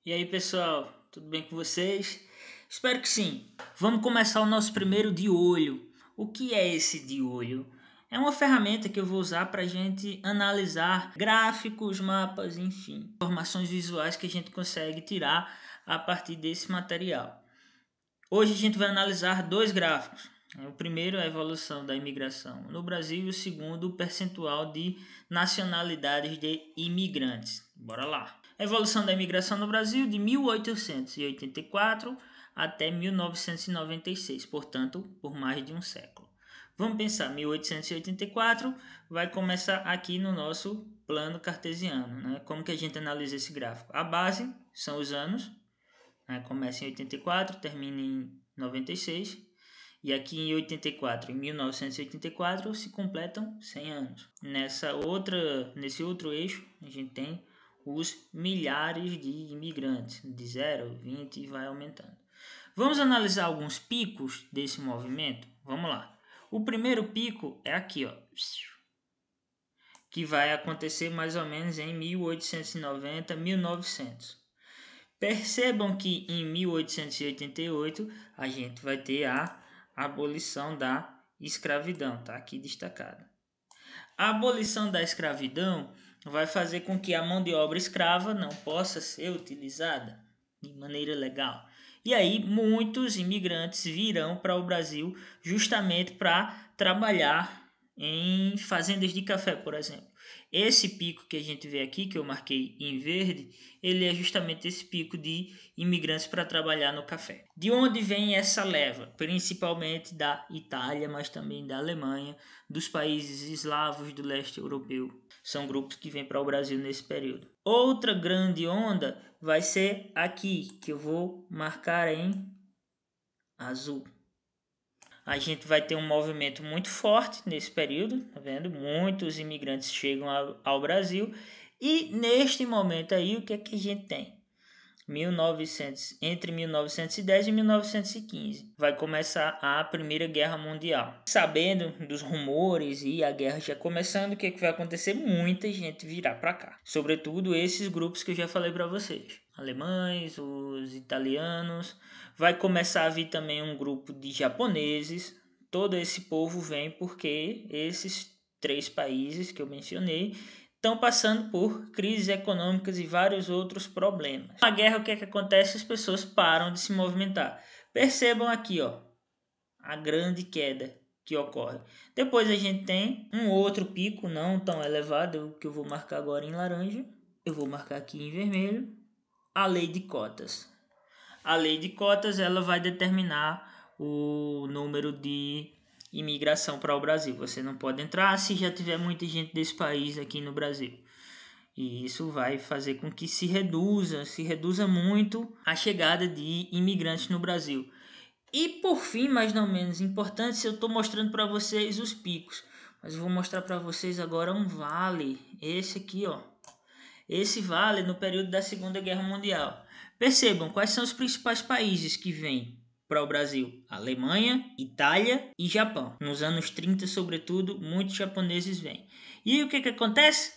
E aí, pessoal, tudo bem com vocês? Espero que sim. Vamos começar o nosso primeiro de olho. O que é esse de olho? É uma ferramenta que eu vou usar para a gente analisar gráficos, mapas, enfim, informações visuais que a gente consegue tirar a partir desse material. Hoje a gente vai analisar dois gráficos. O primeiro é a evolução da imigração no Brasil e o segundo o percentual de nacionalidades de imigrantes. Bora lá. A evolução da imigração no Brasil de 1884 até 1996, portanto, por mais de um século. Vamos pensar, 1884 vai começar aqui no nosso plano cartesiano, né? Como que a gente analisa esse gráfico? A base são os anos, né? Começa em 84, termina em 96. E aqui em 84, em 1984, se completam 100 anos. Nesse outro eixo, a gente tem os milhares de imigrantes, de 0, 20 e vai aumentando. Vamos analisar alguns picos desse movimento? Vamos lá. O primeiro pico é aqui, ó, que vai acontecer mais ou menos em 1890, 1900. Percebam que em 1888 a gente vai ter a abolição da escravidão, tá aqui destacado. A abolição da escravidão vai fazer com que a mão de obra escrava não possa ser utilizada de maneira legal. E aí muitos imigrantes virão para o Brasil justamente para trabalhar em fazendas de café, por exemplo. Esse pico que a gente vê aqui, que eu marquei em verde, ele é justamente esse pico de imigrantes para trabalhar no café. De onde vem essa leva? Principalmente da Itália, mas também da Alemanha, dos países eslavos do leste europeu. São grupos que vêm para o Brasil nesse período. Outra grande onda vai ser aqui, que eu vou marcar em azul. A gente vai ter um movimento muito forte nesse período, tá vendo? Muitos imigrantes chegam ao Brasil e neste momento aí o que é que a gente tem? Entre 1910 e 1915 vai começar a Primeira Guerra Mundial. Sabendo dos rumores e a guerra já começando, o que é que vai acontecer? Muita gente virá para cá. Sobretudo esses grupos que eu já falei para vocês. Alemães, os italianos. Vai começar a vir também um grupo de japoneses. Todo esse povo vem porque esses três países que eu mencionei estão passando por crises econômicas e vários outros problemas. Na guerra, o que é que acontece? As pessoas param de se movimentar. Percebam aqui, ó, a grande queda que ocorre. Depois a gente tem um outro pico não tão elevado, que eu vou marcar agora em laranja. Eu vou marcar aqui em vermelho. A lei de cotas. A lei de cotas ela vai determinar o número de imigração para o Brasil. Você não pode entrar se já tiver muita gente desse país aqui no Brasil. E isso vai fazer com que se reduza muito a chegada de imigrantes no Brasil. E por fim, mas não menos importante, eu estou mostrando para vocês os picos. Mas eu vou mostrar para vocês agora um vale. Esse aqui, ó. Esse vale no período da Segunda Guerra Mundial. Percebam quais são os principais países que vêm para o Brasil: Alemanha, Itália e Japão. Nos anos 30, sobretudo, muitos japoneses vêm. E o que acontece?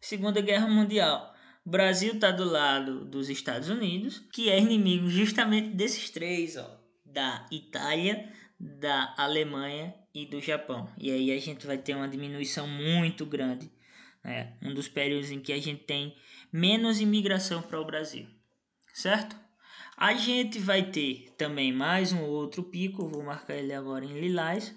Segunda Guerra Mundial. O Brasil está do lado dos Estados Unidos, que é inimigo justamente desses três, ó, da Itália, da Alemanha e do Japão. E aí a gente vai ter uma diminuição muito grande. Um dos períodos em que a gente tem menos imigração para o Brasil, certo? A gente vai ter também mais um outro pico, vou marcar ele agora em lilás,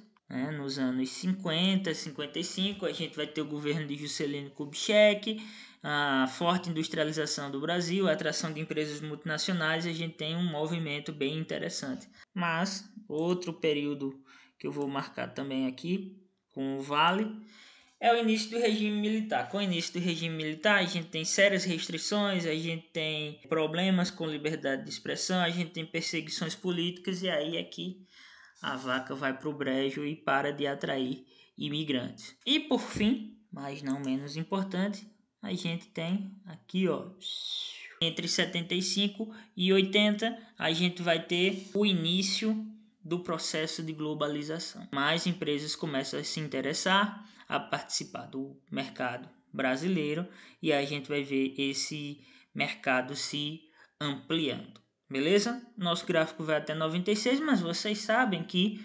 nos anos 50, 55, a gente vai ter o governo de Juscelino Kubitschek, a forte industrialização do Brasil, a atração de empresas multinacionais, a gente tem um movimento bem interessante. Mas outro período que eu vou marcar também aqui, com o vale, é o início do regime militar. Com o início do regime militar, a gente tem sérias restrições, a gente tem problemas com liberdade de expressão, a gente tem perseguições políticas e aí é que a vaca vai para o brejo e para de atrair imigrantes. E por fim, mas não menos importante, a gente tem aqui, ó, entre 75 e 80, a gente vai ter o início do processo de globalização. Mais empresas começam a se interessar, a participar do mercado brasileiro e a gente vai ver esse mercado se ampliando. Beleza? Nosso gráfico vai até 96, mas vocês sabem que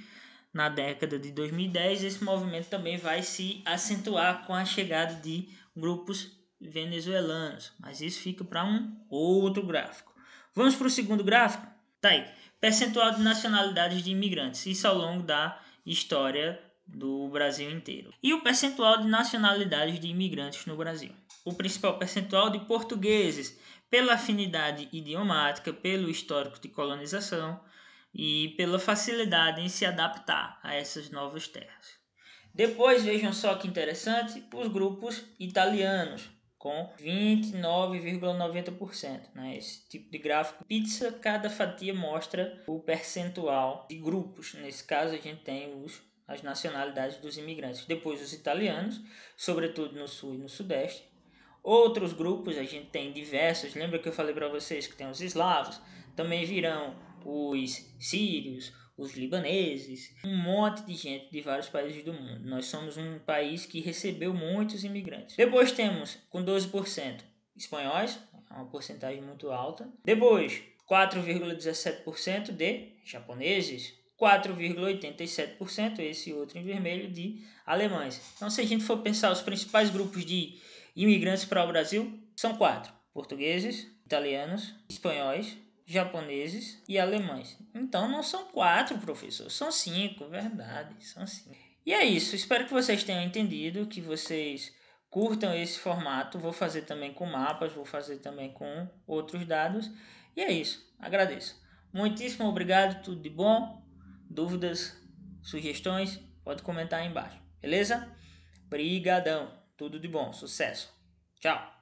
na década de 2010 esse movimento também vai se acentuar com a chegada de grupos venezuelanos, mas isso fica para um outro gráfico. Vamos para o segundo gráfico? Tá aí, percentual de nacionalidades de imigrantes, isso ao longo da história do Brasil inteiro. E o percentual de nacionalidades de imigrantes no Brasil. O principal percentual de portugueses, pela afinidade idiomática, pelo histórico de colonização e pela facilidade em se adaptar a essas novas terras. Depois, vejam só que interessante, os grupos italianos, com 29,90%. Né? Esse tipo de gráfico pizza, cada fatia mostra o percentual de grupos. Nesse caso, a gente tem as nacionalidades dos imigrantes. Depois, os italianos, sobretudo no sul e no sudeste. Outros grupos, a gente tem diversos. Lembra que eu falei para vocês que tem os eslavos? Também virão os sírios, os libaneses, um monte de gente de vários países do mundo. Nós somos um país que recebeu muitos imigrantes. Depois temos, com 12%, espanhóis, é uma porcentagem muito alta. Depois, 4,17% de japoneses, 4,87%, esse outro em vermelho, de alemães. Então, se a gente for pensar os principais grupos de imigrantes para o Brasil, são 4: portugueses, italianos, espanhóis, japoneses e alemães. Então não são 4, professor, são 5, verdade, são 5. E é isso, espero que vocês tenham entendido, que vocês curtam esse formato. Vou fazer também com mapas, vou fazer também com outros dados. E é isso, agradeço. Muitíssimo obrigado, tudo de bom. Dúvidas, sugestões, pode comentar aí embaixo, beleza? Brigadão, tudo de bom, sucesso. Tchau.